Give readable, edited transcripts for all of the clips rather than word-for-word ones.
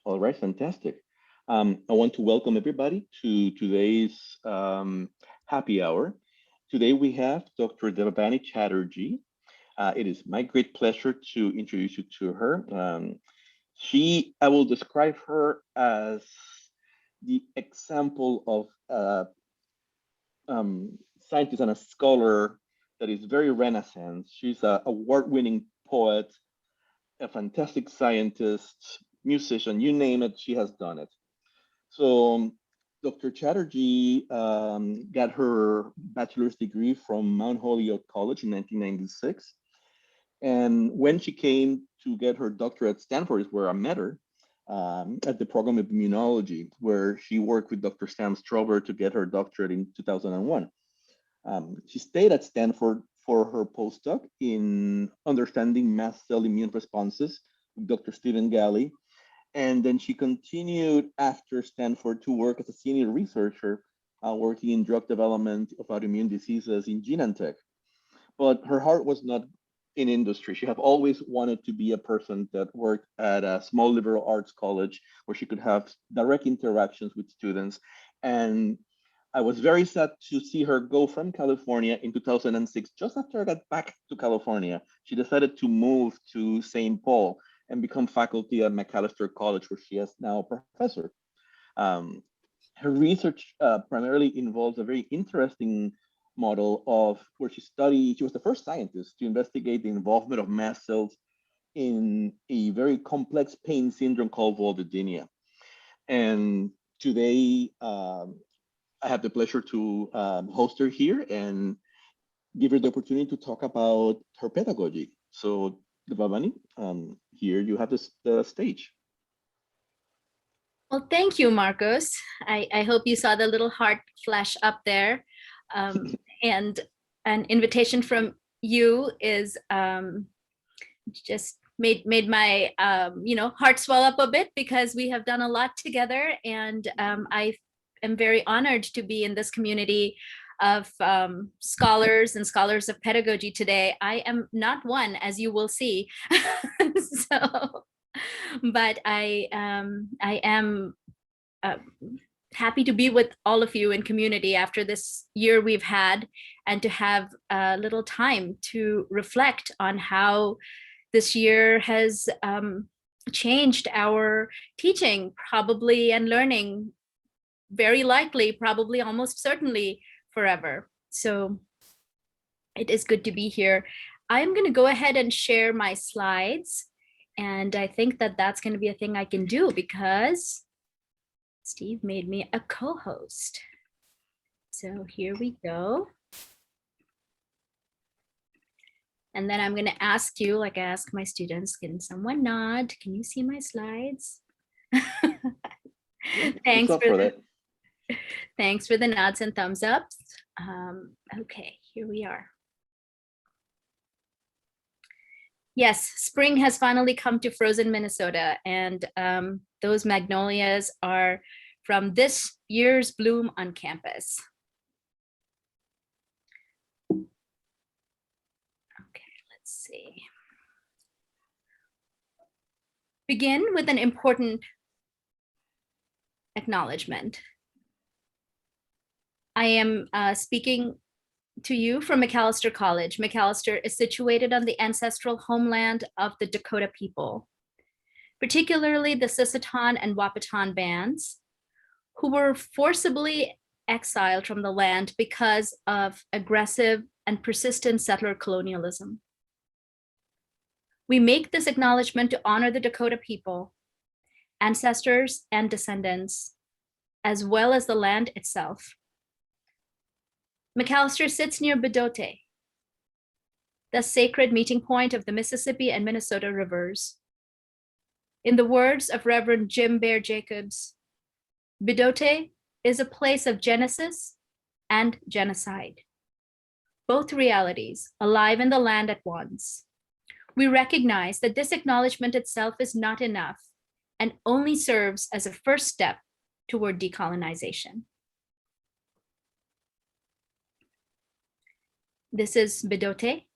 All right, fantastic. I want to welcome everybody to today's happy hour. Today we have Dr. Devavani Chatterjea. It is my great pleasure to introduce you to her. I will describe her as the example of scientist and a scholar that is very Renaissance. She's an award-winning poet, a fantastic scientist, musician, you name it, she has done it. So Dr. Chatterjee got her bachelor's degree from Mount Holyoke College in 1996. And when she came to get her doctorate at Stanford is where I met her at the program of immunology, where she worked with Dr. Sam Strober to get her doctorate in 2001. She stayed at Stanford for her postdoc in understanding mast cell immune responses with Dr. Stephen Galley. And then she continued after Stanford to work as a senior researcher, working in drug development of autoimmune diseases in Genentech. But her heart was not in industry. She had always wanted to be a person that worked at a small liberal arts college where she could have direct interactions with students. And I was very sad to see her go from California in 2006. Just after I got back to California, she decided to move to St. Paul and become faculty at Macalester College, where she is now a professor. Um, Her research primarily involves a very interesting model of where she was the first scientist to investigate the involvement of mast cells in a very complex pain syndrome called vulvodynia. And today, I have the pleasure to host her here and give her the opportunity to talk about her pedagogy. So, Devavani, here you have the stage. Well, thank you, Marcos. I hope you saw the little heart flash up there. And an invitation from you is just made my heart swell up a bit because we have done a lot together, and I am very honored to be in this community of scholars and scholars of pedagogy today. I am not one, as you will see. So but I am happy to be with all of you in community after this year we've had, and to have a little time to reflect on how this year has changed our teaching, probably, and learning, very likely, probably, almost certainly forever. So it is good to be here. I'm going to go ahead and share my slides. And I think that that's going to be a thing I can do because Steve made me a co-host. So here we go. And then I'm going to ask you, like I ask my students, can someone nod? Can you see my slides? Thanks for the nods and thumbs ups. Okay, here we are. Yes, spring has finally come to frozen Minnesota, and those magnolias are from this year's bloom on campus. Okay, let's see. Begin with an important acknowledgement. I am speaking to you from Macalester College. Macalester is situated on the ancestral homeland of the Dakota people, particularly the Sisseton and Wahpeton bands, who were forcibly exiled from the land because of aggressive and persistent settler colonialism. We make this acknowledgement to honor the Dakota people, ancestors and descendants, as well as the land itself. Macalester sits near Bidote, the sacred meeting point of the Mississippi and Minnesota rivers. In the words of Reverend Jim Bear Jacobs, Bidote is a place of genesis and genocide, both realities alive in the land at once. We recognize that this acknowledgement itself is not enough and only serves as a first step toward decolonization. This is Bidote,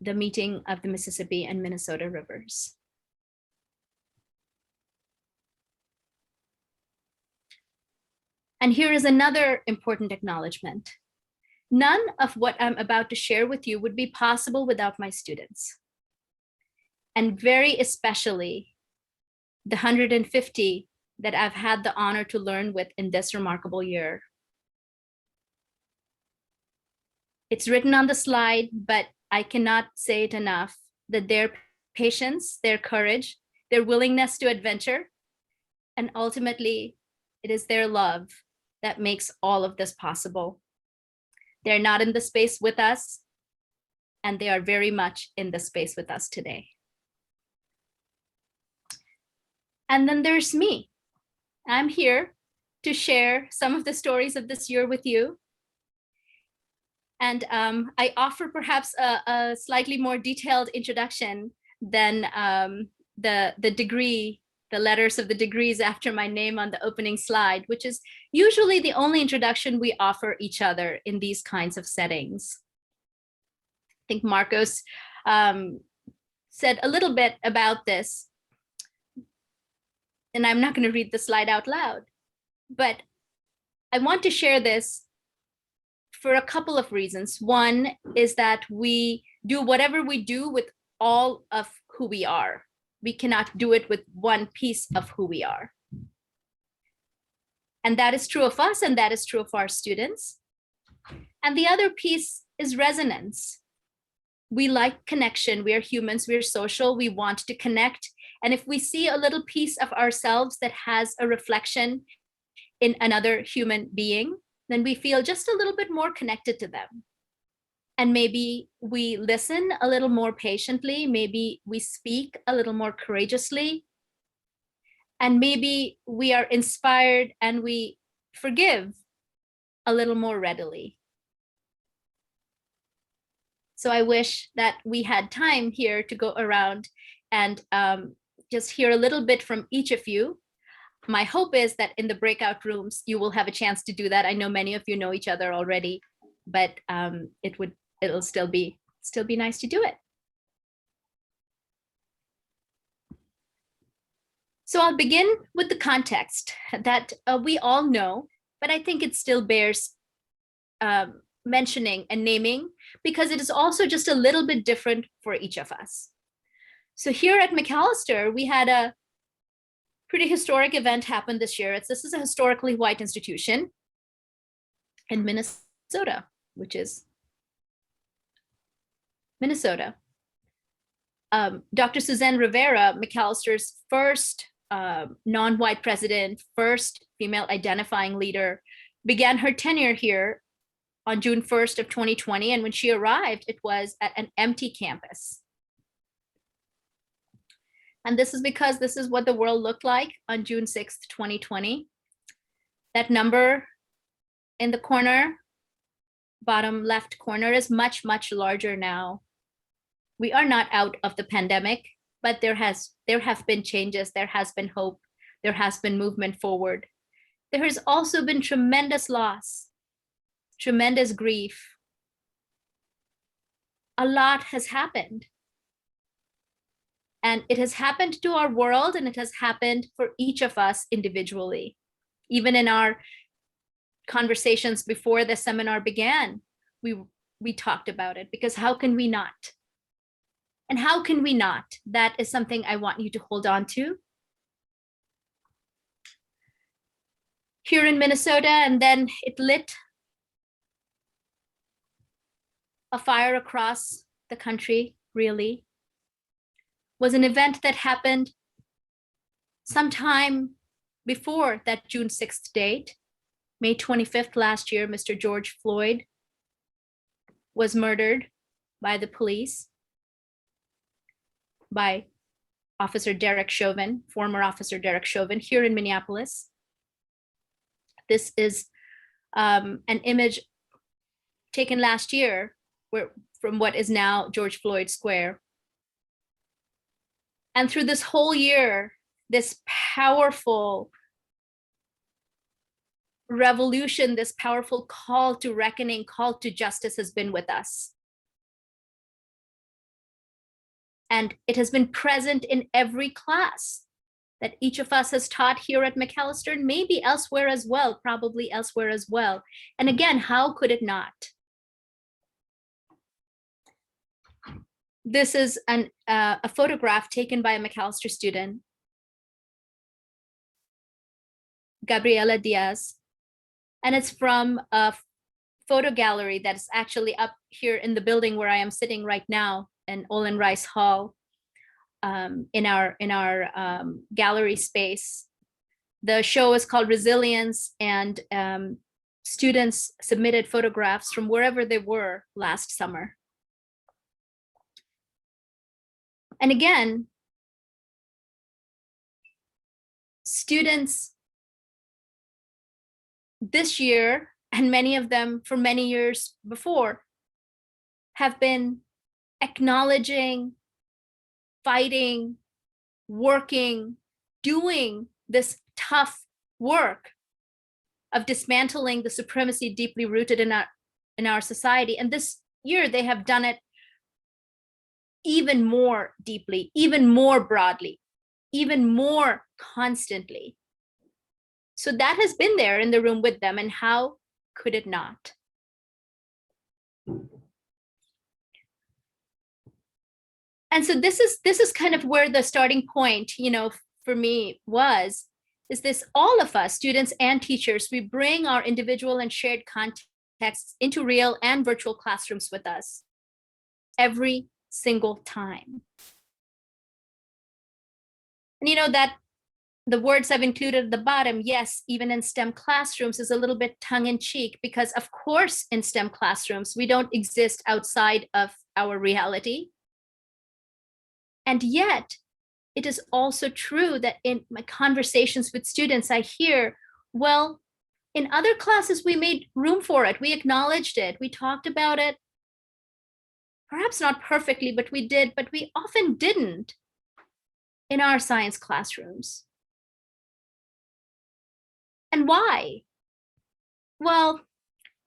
the meeting of the Mississippi and Minnesota rivers. And here is another important acknowledgement. None of what I'm about to share with you would be possible without my students. And very especially the 150 that I've had the honor to learn with in this remarkable year. It's written on the slide, but I cannot say it enough, that their patience, their courage, their willingness to adventure, and ultimately, it is their love that makes all of this possible. They're not in the space with us, and they are very much in the space with us today. And then there's me. I'm here to share some of the stories of this year with you. And I offer perhaps a slightly more detailed introduction than the degree, the letters of the degrees after my name on the opening slide, which is usually the only introduction we offer each other in these kinds of settings. I think Marcos said a little bit about this, and I'm not going to read the slide out loud, but I want to share this for a couple of reasons. One is that we do whatever we do with all of who we are. We cannot do it with one piece of who we are. And that is true of us, and that is true of our students. And the other piece is resonance. We like connection. We are humans, we are social, we want to connect. And if we see a little piece of ourselves that has a reflection in another human being, then we feel just a little bit more connected to them. And maybe we listen a little more patiently, maybe we speak a little more courageously, and maybe we are inspired and we forgive a little more readily. So I wish that we had time here to go around and just hear a little bit from each of you. My hope is that in the breakout rooms, you will have a chance to do that. I know many of you know each other already, but it'll still be nice to do it. So I'll begin with the context that we all know, but I think it still bears mentioning and naming, because it is also just a little bit different for each of us. So here at Macalester, we had a pretty historic event happen this year. This is a historically white institution in Minnesota, which is Minnesota. Dr. Suzanne Rivera, Macalester's first non-white president, first female identifying leader, began her tenure here on June 1st of 2020. And when she arrived, it was at an empty campus. And this is because this is what the world looked like on June 6th, 2020. That number in the corner, bottom left corner, is much, much larger now. We are not out of the pandemic, but there have been changes, there has been hope, there has been movement forward. There has also been tremendous loss, tremendous grief. A lot has happened. And it has happened to our world, and it has happened for each of us individually. Even in our conversations before the seminar began, we talked about it, because how can we not? And how can we not? That is something I want you to hold on to. Here in Minnesota, and then it lit a fire across the country, really, was an event that happened sometime before that June 6th date. May 25th last year, Mr. George Floyd was murdered by the police, by Officer Derek Chauvin, former Officer Derek Chauvin, here in Minneapolis. This is an image taken last year from what is now George Floyd Square. And through this whole year, this powerful revolution, this powerful call to reckoning, call to justice has been with us. And it has been present in every class that each of us has taught here at Macalester, maybe elsewhere as well, probably elsewhere as well. And again, how could it not? This is a photograph taken by a Macalester student, Gabriela Diaz, and it's from a photo gallery that's actually up here in the building where I am sitting right now in Olin Rice Hall, in our gallery space. The show is called Resilience, and students submitted photographs from wherever they were last summer. And again, students this year, and many of them for many years before, have been acknowledging, fighting, working, doing this tough work of dismantling the supremacy deeply rooted in our society. And this year they have done it even more deeply, even more broadly, even more constantly. So that has been there in the room with them, and how could it not? And so this is kind of where the starting point, for me is this: all of us, students and teachers, we bring our individual and shared contexts into real and virtual classrooms with us every single time. And that the words I've included at the bottom, yes, even in STEM classrooms, is a little bit tongue-in-cheek, because of course in STEM classrooms, we don't exist outside of our reality. And yet, it is also true that in my conversations with students, I hear, well, in other classes, we made room for it. We acknowledged it. We talked about it. Perhaps not perfectly, but we did, but we often didn't in our science classrooms. And why? Well,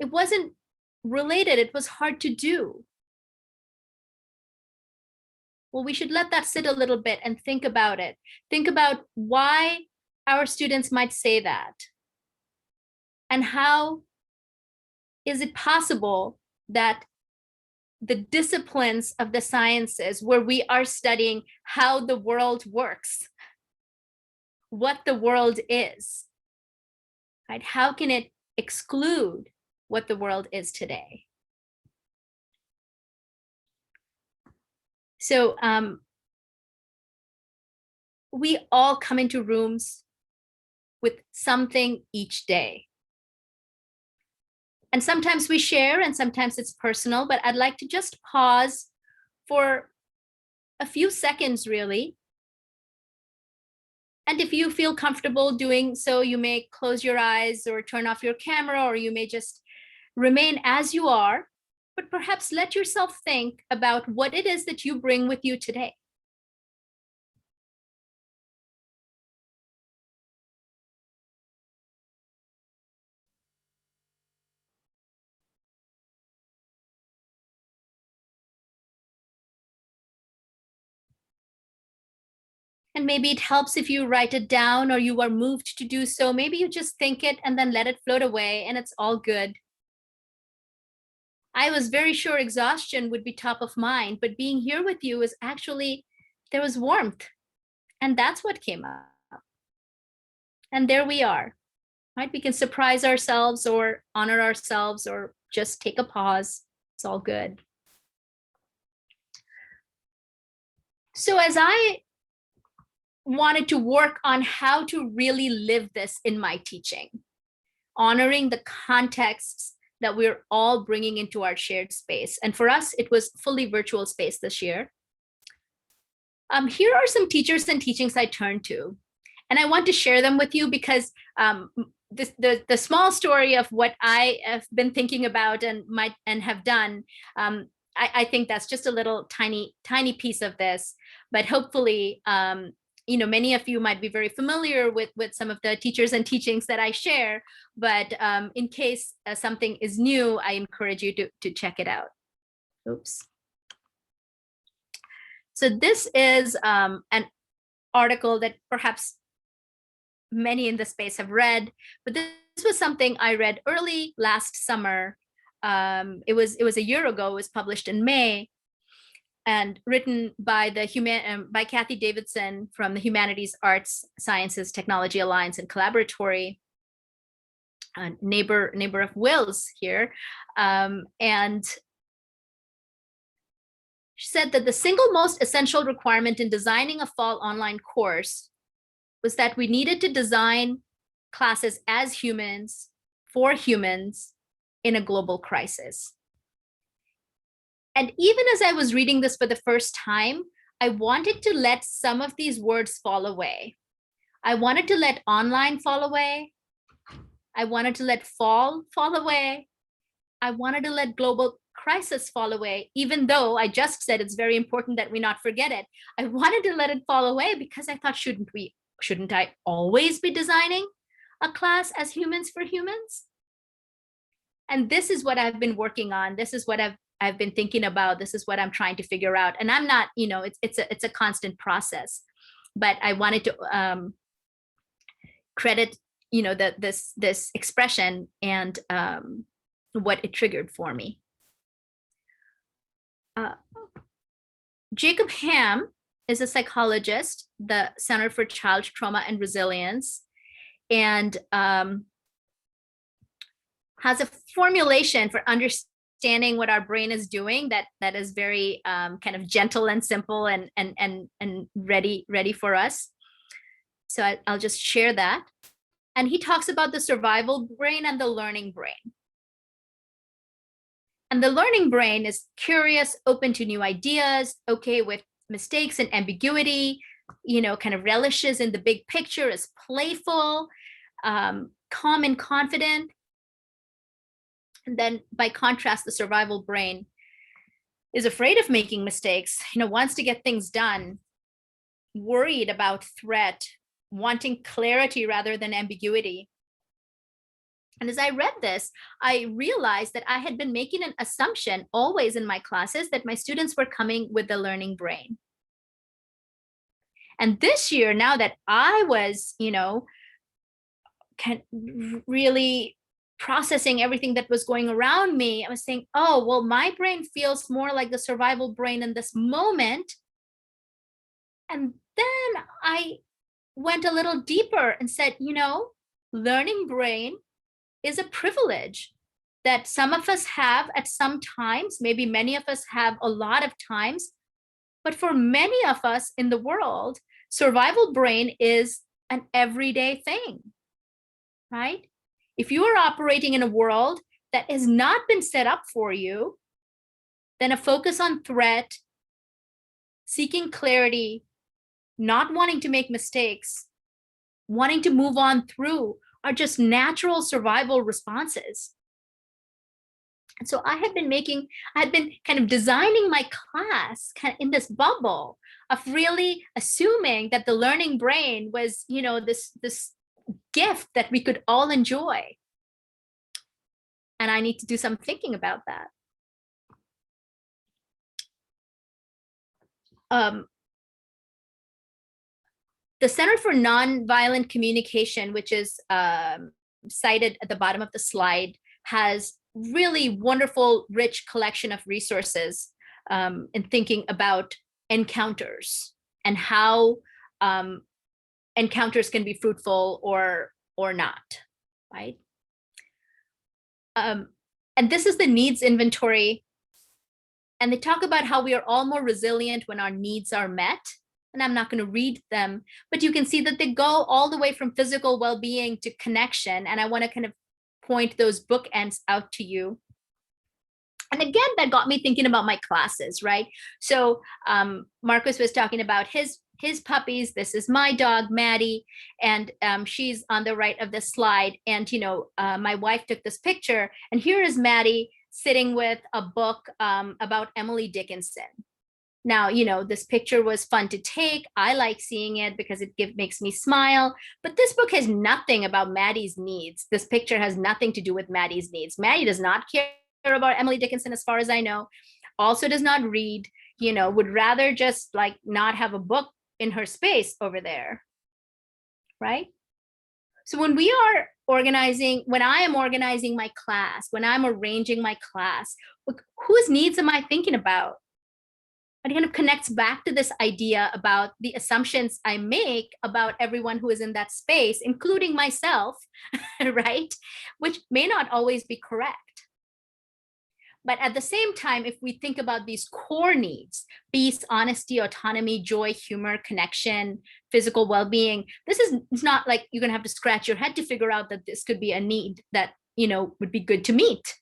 it wasn't related. It was hard to do. Well, we should let that sit a little bit and think about it. Think about why our students might say that. And how is it possible that the disciplines of the sciences, where we are studying how the world works, what the world is, right? How can it exclude what the world is today? So we all come into rooms with something each day. And sometimes we share and sometimes it's personal, but I'd like to just pause for a few seconds, really. And if you feel comfortable doing so, you may close your eyes or turn off your camera, or you may just remain as you are, but perhaps let yourself think about what it is that you bring with you today. And maybe it helps if you write it down, or you are moved to do so. Maybe you just think it and then let it float away, and it's all good. I was very sure exhaustion would be top of mind, but being here with you is actually, there was warmth, and that's what came up. And there we are, right? We can surprise ourselves or honor ourselves or just take a pause. It's all good. So as I wanted to work on how to really live this in my teaching, honoring the contexts that we're all bringing into our shared space. And for us, it was fully virtual space this year. Here are some teachers and teachings I turned to. And I want to share them with you because the small story of what I have been thinking about and have done, I think that's just a little tiny piece of this. But hopefully, many of you might be very familiar with some of the teachers and teachings that I share, but in case something is new, I encourage you to check it out. Oops. So this is an article that perhaps many in the space have read, but this was something I read early last summer. It was a year ago. It was published in May, and written by by Kathy Davidson from the Humanities, Arts, Sciences, Technology Alliance and Collaboratory, neighbor of Will's here, and she said that the single most essential requirement in designing a fall online course was that we needed to design classes as humans, for humans, in a global crisis. And even as I was reading this for the first time, I wanted to let some of these words fall away. I wanted to let online fall away. I wanted to let fall away. I wanted to let global crisis fall away, even though I just said it's very important that we not forget it. I wanted to let it fall away because I thought, shouldn't I always be designing a class as humans for humans? And this is what I've been working on. This is what I've been thinking about. This is what I'm trying to figure out. And I'm not, it's a constant process. But I wanted to credit, this expression and what it triggered for me. Jacob Ham is a psychologist, the Center for Child Trauma and Resilience, and has a formulation for understanding what our brain is doing that is very kind of gentle and simple and ready for us. So I'll just share that. And he talks about the survival brain and the learning brain. And the learning brain is curious, open to new ideas, okay with mistakes and ambiguity, kind of relishes in the big picture, is playful, calm and confident. And then by contrast, the survival brain is afraid of making mistakes, wants to get things done, worried about threat, wanting clarity rather than ambiguity. And as I read this, I realized that I had been making an assumption always in my classes that my students were coming with the learning brain. And this year, now that I was, really processing everything that was going around me, I was saying, oh, well, my brain feels more like the survival brain in this moment. And then I went a little deeper and said, learning brain is a privilege that some of us have at some times, maybe many of us have a lot of times, but for many of us in the world, survival brain is an everyday thing, right? If you are operating in a world that has not been set up for you, then a focus on threat, seeking clarity, not wanting to make mistakes, wanting to move on through are just natural survival responses. And so I had been kind of designing my class kind of in this bubble of really assuming that the learning brain was, this gift that we could all enjoy. And I need to do some thinking about that. The Center for Nonviolent Communication, which is cited at the bottom of the slide, has really wonderful, rich collection of resources in thinking about encounters and how encounters can be fruitful or not, right? And this is the needs inventory. And they talk about how we are all more resilient when our needs are met. And I'm not going to read them, but you can see that they go all the way from physical well-being to connection. And I want to kind of point those bookends out to you. And again, that got me thinking about my classes, right? So Marcus was talking about his puppies. This is my dog, Maddie, and she's on the right of the slide. And, my wife took this picture, and here is Maddie sitting with a book about Emily Dickinson. Now, this picture was fun to take. I like seeing it because it makes me smile. But this book has nothing about Maddie's needs. This picture has nothing to do with Maddie's needs. Maddie does not care about Emily Dickinson, as far as I know. Also does not read, would rather just like not have a book in her space over there, right? So when we are organizing, when I am organizing my class, when I'm arranging my class, whose needs am I thinking about? It kind of connects back to this idea about the assumptions I make about everyone who is in that space, including myself, right? Which may not always be correct. But at the same time, if we think about these core needs, peace, honesty, autonomy, joy, humor, connection, physical well-being, this is, it's not like you're going to have to scratch your head to figure out that this could be a need that, would be good to meet.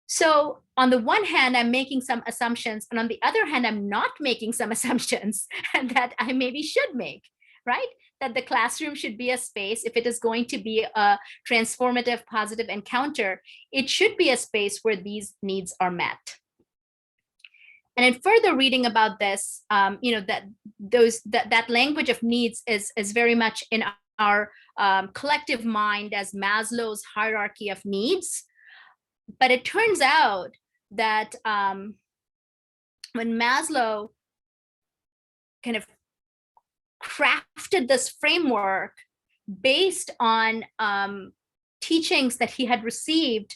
So on the one hand, I'm making some assumptions, and on the other hand, I'm not making some assumptions and that I maybe should make, right? That the classroom should be a space, if it is going to be a transformative, positive encounter, it should be a space where these needs are met. And in further reading about this, that language of needs is very much in our collective mind as Maslow's hierarchy of needs. But it turns out that when Maslow kind of crafted this framework based on teachings that he had received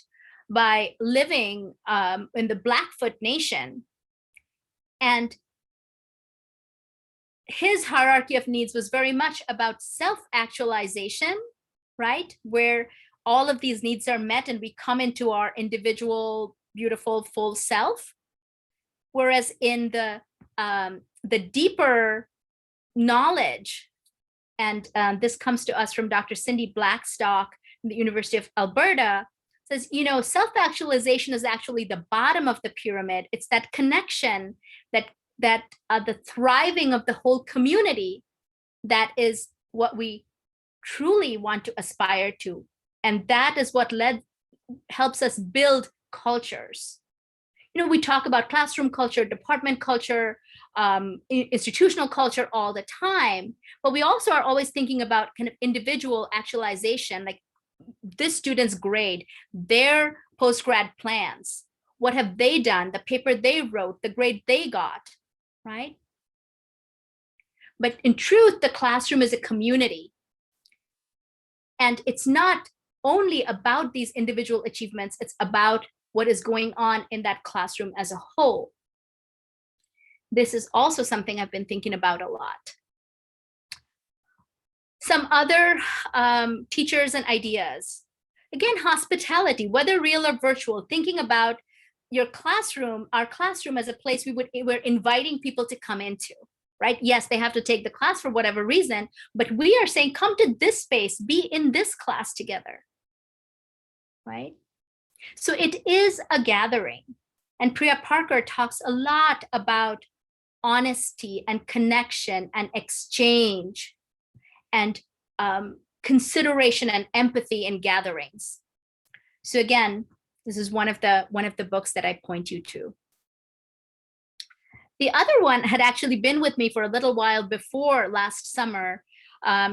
by living in the Blackfoot Nation, and his hierarchy of needs was very much about self-actualization, right? Where all of these needs are met and we come into our individual, beautiful, full self. Whereas in the deeper knowledge, and this comes to us from Dr. Cindy Blackstock from the University of Alberta, says, self-actualization is actually the bottom of the pyramid. It's that connection, that the thriving of the whole community, that is what we truly want to aspire to. And that is what helps us build cultures. We talk about classroom culture, department culture, institutional culture all the time, but we also are always thinking about kind of individual actualization, like this student's grade, their post-grad plans, what have they done, the paper they wrote, the grade they got, right? But in truth, the classroom is a community. And it's not only about these individual achievements, it's about what is going on in that classroom as a whole. This is also something I've been thinking about a lot. Some other teachers and ideas. Again, hospitality, whether real or virtual, thinking about your classroom, our classroom as a place we're inviting people to come into, right? Yes, they have to take the class for whatever reason, but we are saying, come to this space, be in this class together, right? So it is a gathering. And Priya Parker talks a lot about honesty and connection and exchange and consideration and empathy in gatherings. So again, this is one of the books that I point you to. The other one had actually been with me for a little while before last summer,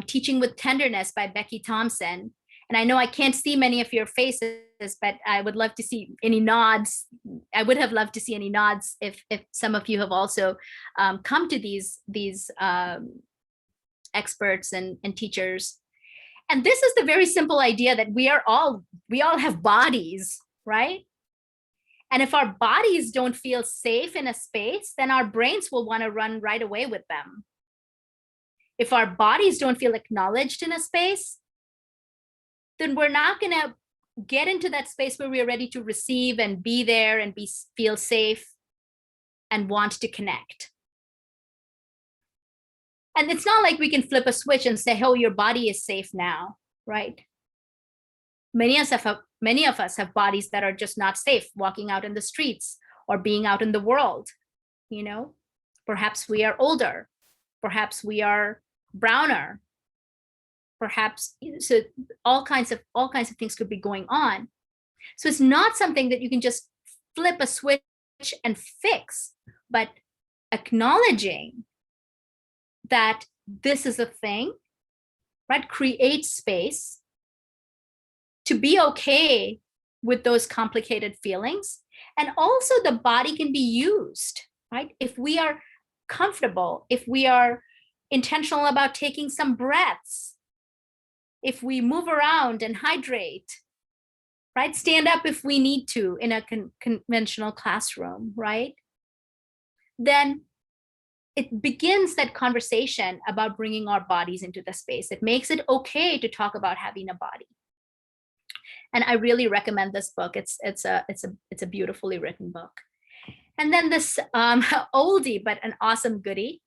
Teaching with Tenderness by Becky Thompson. And I know I can't see many of your faces, but I would love to see any nods. I would have loved to see any nods if some of you have also come to these experts and teachers. And this is the very simple idea that we all have bodies, right? And if our bodies don't feel safe in a space, then our brains will want to run right away with them. If our bodies don't feel acknowledged in a space, then we're not going to get into that space where we are ready to receive and be there and feel safe and want to connect. And it's not like we can flip a switch and say, oh, your body is safe now, right? Many of us have bodies that are just not safe, walking out in the streets or being out in the world. Perhaps we are older, perhaps we are browner, perhaps, so all kinds of things could be going on. So it's not something that you can just flip a switch and fix, but acknowledging that this is a thing, right? Create space to be okay with those complicated feelings. And also the body can be used, right? If we are comfortable, if we are intentional about taking some breaths, if we move around and hydrate, right? Stand up if we need to in a conventional classroom, right? Then it begins that conversation about bringing our bodies into the space. It makes it okay to talk about having a body. And I really recommend this book. It's a beautifully written book. And then this oldie, but an awesome goodie,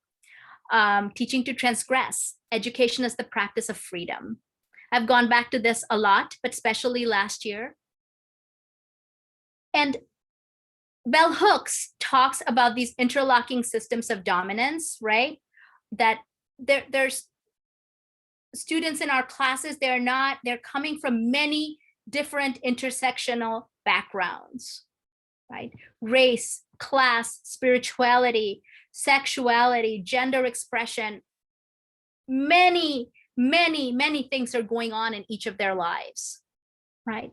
Teaching to Transgress, Education as the Practice of Freedom. I've gone back to this a lot, but especially last year. And Bell Hooks talks about these interlocking systems of dominance, right? That there's students in our classes, they're coming from many different intersectional backgrounds, right? Race, class, spirituality, sexuality, gender expression, many things are going on in each of their lives, right?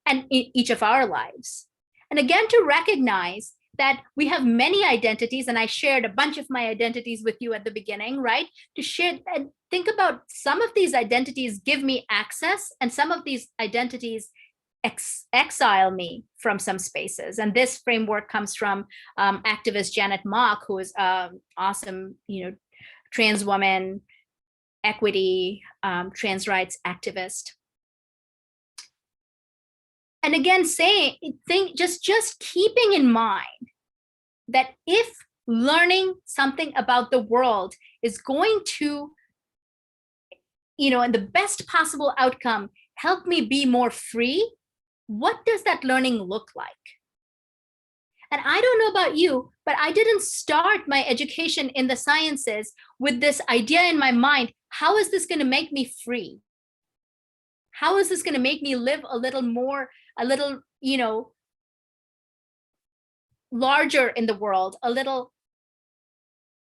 And in each of our lives. And again, to recognize that we have many identities, and I shared a bunch of my identities with you at the beginning, right? To share and think about some of these identities give me access, and some of these identities exile me from some spaces. And this framework comes from activist Janet Mock, who is awesome, trans woman, equity, trans rights activist. And again, just keeping in mind that if learning something about the world is going to, in the best possible outcome, help me be more free, what does that learning look like? And I don't know about you, but I didn't start my education in the sciences with this idea in my mind, how is this going to make me free? How is this going to make me live a little, larger in the world, a little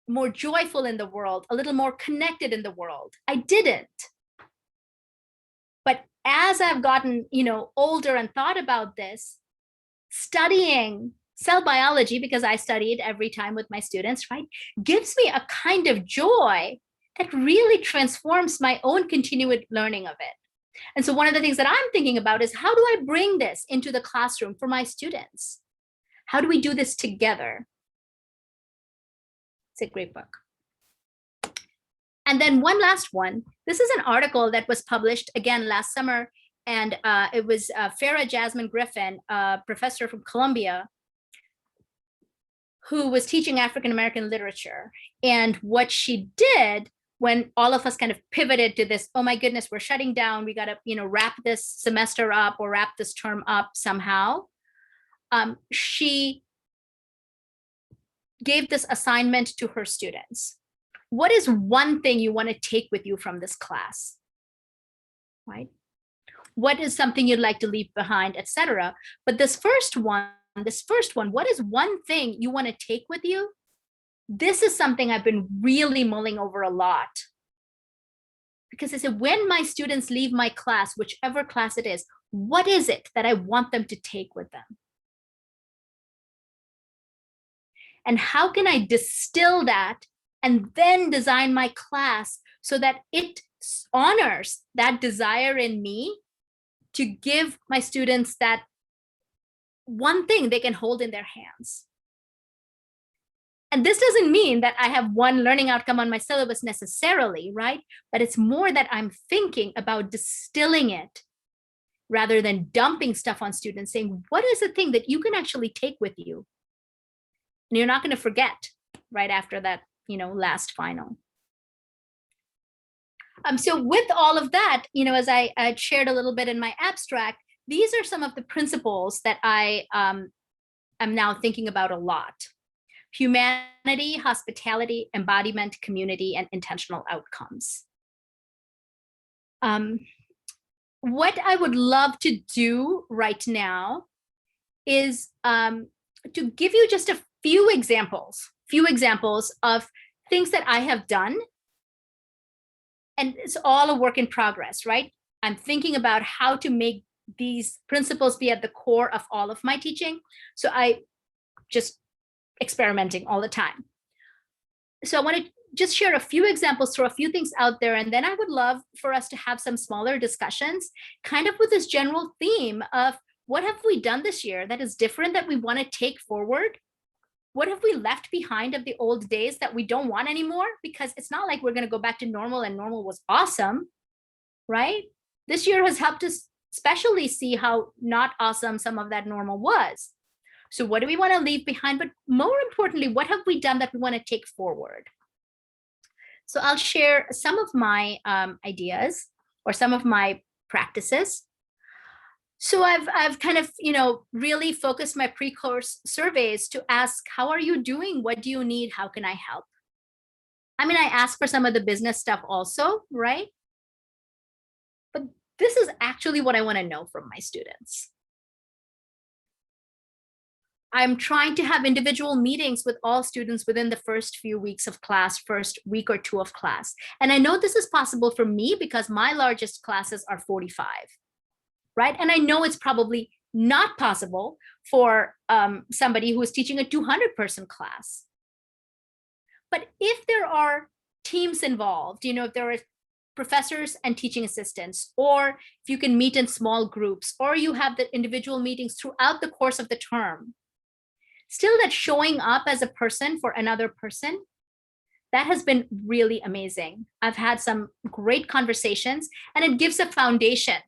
more joyful in the world, a little more connected in the world? I didn't. But as I've gotten, older and thought about this, studying cell biology, because I study it every time with my students, right, gives me a kind of joy that really transforms my own continued learning of it. And so one of the things that I'm thinking about is, how do I bring this into the classroom for my students? How do we do this together? It's a great book. And then one last one. This is an article that was published again last summer, and it was Farah Jasmine Griffin, a professor from Columbia, who was teaching African American literature. And what she did when all of us kind of pivoted to this, oh my goodness, we're shutting down, we got to wrap this semester up or wrap this term up somehow, she gave this assignment to her students. What is one thing you want to take with you from this class, right? What is something you'd like to leave behind, etc. But this first one, what is one thing you want to take with you? This is something I've been really mulling over a lot. Because I said, when my students leave my class, whichever class it is, what is it that I want them to take with them? And how can I distill that and then design my class so that it honors that desire in me to give my students that one thing they can hold in their hands? And this doesn't mean that I have one learning outcome on my syllabus necessarily, right? But it's more that I'm thinking about distilling it rather than dumping stuff on students, saying, what is the thing that you can actually take with you? And you're not going to forget right after that, last final. So with all of that, as I shared a little bit in my abstract, these are some of the principles that I am now thinking about a lot. Humanity, hospitality, embodiment, community, and intentional outcomes. What I would love to do right now is to give you just a few examples of things that I have done. And it's all a work in progress, right? I'm thinking about how to make these principles be at the core of all of my teaching. So I just experimenting all the time. So I want to just share a few examples, throw a few things out there, and then I would love for us to have some smaller discussions, kind of with this general theme of what have we done this year that is different that we want to take forward? What have we left behind of the old days that we don't want anymore? Because it's not like we're going to go back to normal and normal was awesome, right? This year has helped us especially see how not awesome some of that normal was. So what do we want to leave behind? But more importantly, what have we done that we want to take forward? So I'll share some of my ideas or some of my practices. So I've kind of, really focused my pre-course surveys to ask, how are you doing? What do you need? How can I help? I mean, I ask for some of the business stuff also, right? But this is actually what I want to know from my students. I'm trying to have individual meetings with all students within the first few weeks of class, first week or two of class. And I know this is possible for me because my largest classes are 45, right? And I know it's probably not possible for somebody who is teaching a 200-person class. But if there are teams involved, if there are professors and teaching assistants, or if you can meet in small groups, or you have the individual meetings throughout the course of the term, still that showing up as a person for another person, that has been really amazing. I've had some great conversations, and it gives a foundation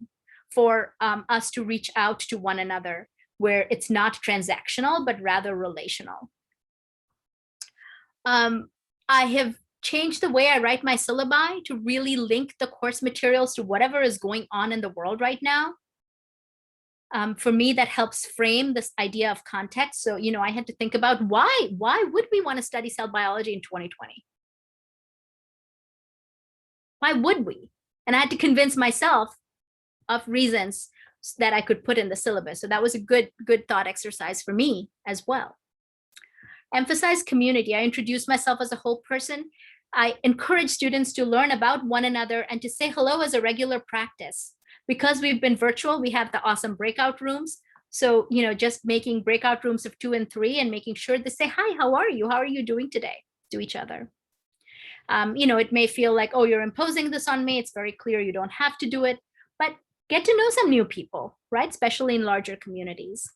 for us to reach out to one another where it's not transactional, but rather relational. I have changed the way I write my syllabi to really link the course materials to whatever is going on in the world right now. For me, that helps frame this idea of context. So, I had to think about why would we want to study cell biology in 2020? Why would we? And I had to convince myself of reasons that I could put in the syllabus. So that was a good thought exercise for me as well. Emphasize community. I introduce myself as a whole person. I encourage students to learn about one another and to say hello as a regular practice. Because we've been virtual, we have the awesome breakout rooms. So, just making breakout rooms of 2 and 3 and making sure they say, hi, how are you? How are you doing today? To each other. It may feel like, oh, you're imposing this on me. It's very clear you don't have to do it, but get to know some new people, right? Especially in larger communities.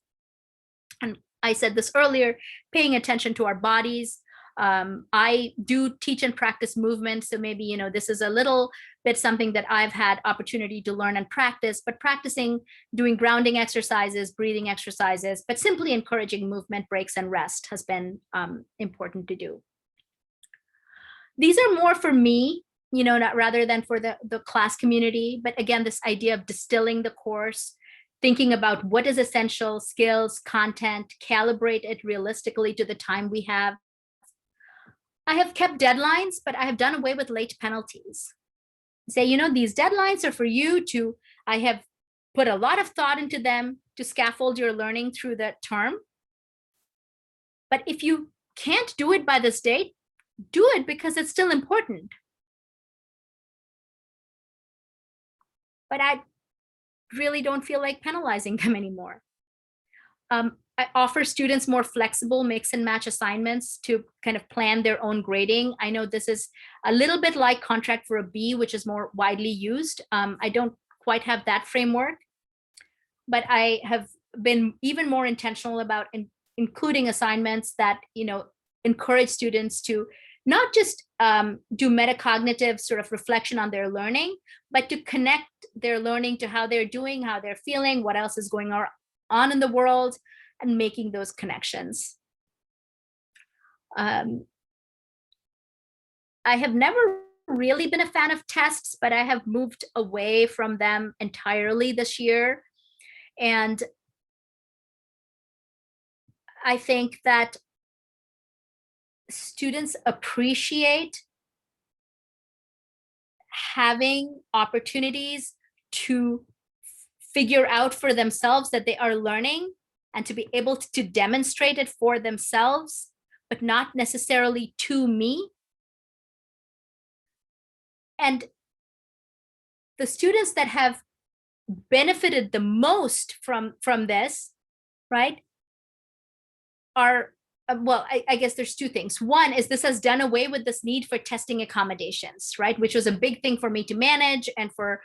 And I said this earlier, paying attention to our bodies. I do teach and practice movement. So maybe, this is a little bit something that I've had opportunity to learn and practice, but practicing doing grounding exercises, breathing exercises, but simply encouraging movement breaks and rest has been important to do. These are more for me, not rather than for the class community. But again, this idea of distilling the course, thinking about what is essential, skills, content, calibrate it realistically to the time we have. I have kept deadlines, but I have done away with late penalties. Say, these deadlines are for you to, I have put a lot of thought into them to scaffold your learning through the term. But if you can't do it by this date, do it because it's still important. But I really don't feel like penalizing them anymore. I offer students more flexible mix and match assignments to kind of plan their own grading. I know this is a little bit like contract for a B, which is more widely used. I don't quite have that framework, but I have been even more intentional about including assignments that, encourage students to not just do metacognitive sort of reflection on their learning, but to connect their learning to how they're doing, how they're feeling, what else is going on in the world, and making those connections. I have never really been a fan of tests, but I have moved away from them entirely this year. And I think that students appreciate having opportunities to figure out for themselves that they are learning and to be able to demonstrate it for themselves, but not necessarily to me. And the students that have benefited the most from this, right, are well, I guess there's two things. One is this has done away with this need for testing accommodations, right? Which was a big thing for me to manage and for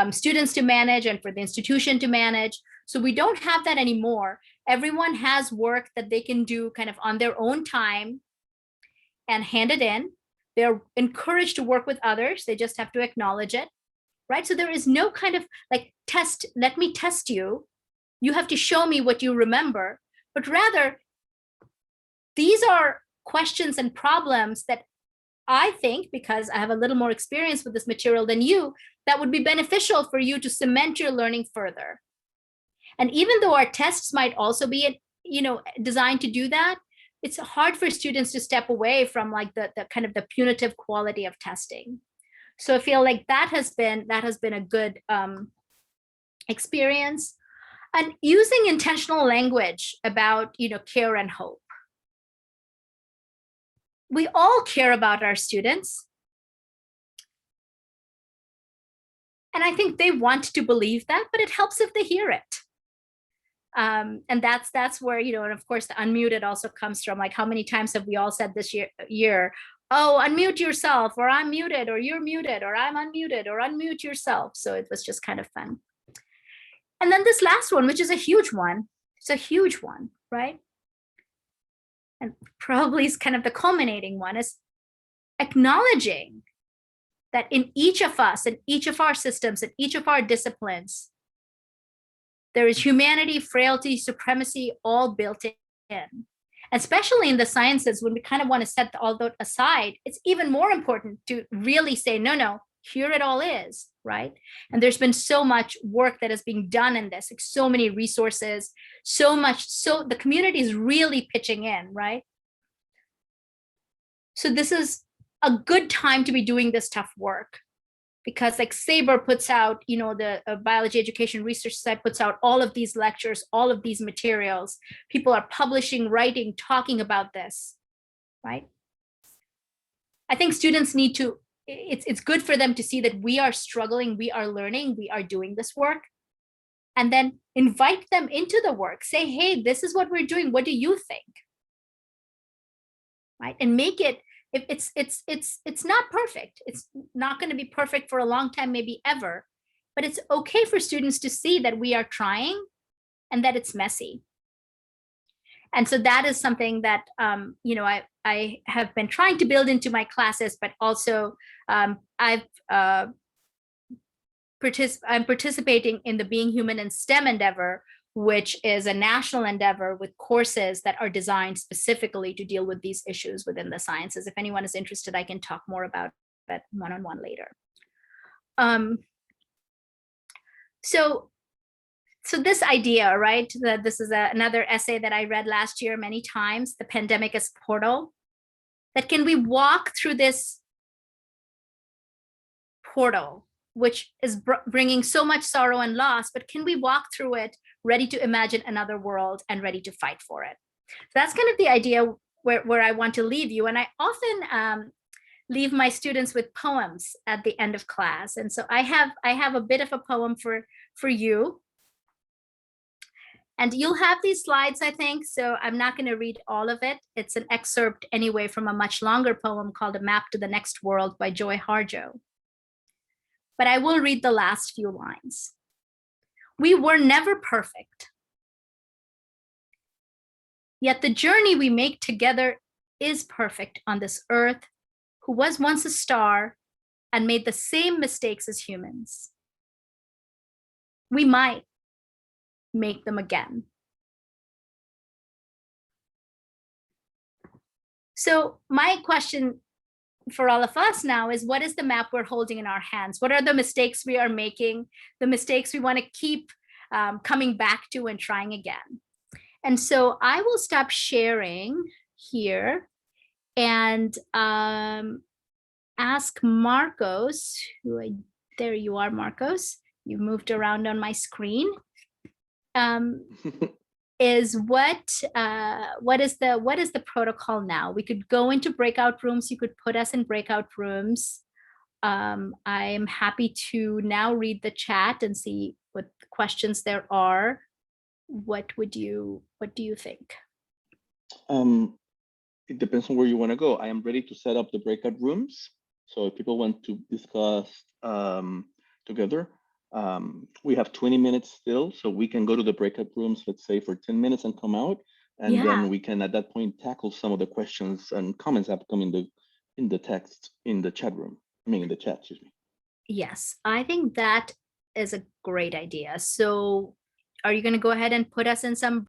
students to manage and for the institution to manage. So we don't have that anymore. Everyone has work that they can do kind of on their own time and hand it in. They're encouraged to work with others. They just have to acknowledge it, right? So there is no kind of like test, let me test you. You have to show me what you remember, but rather, these are questions and problems that I think, because I have a little more experience with this material than you, that would be beneficial for you to cement your learning further. And even though our tests might also be, designed to do that, it's hard for students to step away from like the kind of the punitive quality of testing. So I feel like that has been a good experience. And using intentional language about, care and hope. We all care about our students. And I think they want to believe that, but it helps if they hear it. And that's where, and of course the unmuted also comes from, like how many times have we all said this year, oh, unmute yourself, or I'm muted, or you're muted, or I'm unmuted, or unmute yourself. So it was just kind of fun. And then this last one, which is a huge one, it's a huge one, right? And probably is kind of the culminating one, is acknowledging that in each of us, in each of our systems, in each of our disciplines, there is humanity, frailty, supremacy, all built in. Especially in the sciences, when we kind of want to set all that aside, it's even more important to really say, no, here it all is, right? And there's been so much work that is being done in this, like so many resources, so the community is really pitching in, right? So this is a good time to be doing this tough work, because like SABRE puts out, the Biology Education Research Society puts out all of these lectures, all of these materials. People are publishing, writing, talking about this, right? I think students need to, it's good for them to see that we are struggling, we are learning, we are doing this work, and then invite them into the work. Say, hey, this is what we're doing. What do you think? Right? And make it, if it's not perfect. It's not going to be perfect for a long time, maybe ever, but it's okay for students to see that we are trying and that it's messy. And so that is something that, I have been trying to build into my classes, but also I'm participating in the Being Human in STEM endeavor, which is a national endeavor with courses that are designed specifically to deal with these issues within the sciences. If anyone is interested, I can talk more about that one-on-one later. So this idea, right, that this is another essay that I read last year many times, The Pandemic as Portal, that can we walk through this portal, which is bringing so much sorrow and loss, but can we walk through it ready to imagine another world and ready to fight for it? So that's kind of the idea where I want to leave you. And I often leave my students with poems at the end of class. And so I have a bit of a poem for you. And you'll have these slides, I think, so I'm not going to read all of it. It's an excerpt anyway from a much longer poem called A Map to the Next World by Joy Harjo. But I will read the last few lines. We were never perfect. Yet the journey we make together is perfect on this earth, who was once a star and made the same mistakes as humans. We might make them again. So my question for all of us now is, what is the map we're holding in our hands? What are the mistakes we are making, the mistakes we want to keep coming back to and trying again? And so I will stop sharing here and ask Marcos, there you are, Marcos. You moved around on my screen. Is what is the protocol now? We could go into breakout rooms. You could put us in breakout rooms. I'm happy to now read the chat and see what questions there are. What do you think? It depends on where you want to go. I am ready to set up the breakout rooms. So if people want to discuss together, we have 20 minutes still. So we can go to the breakout rooms, let's say for 10 minutes and come out. And Yeah. then we can at that point tackle some of the questions and comments that have come in the text in the chat room. I mean in the chat, excuse me. Yes, I think that is a great idea. So are you going to go ahead and put us in some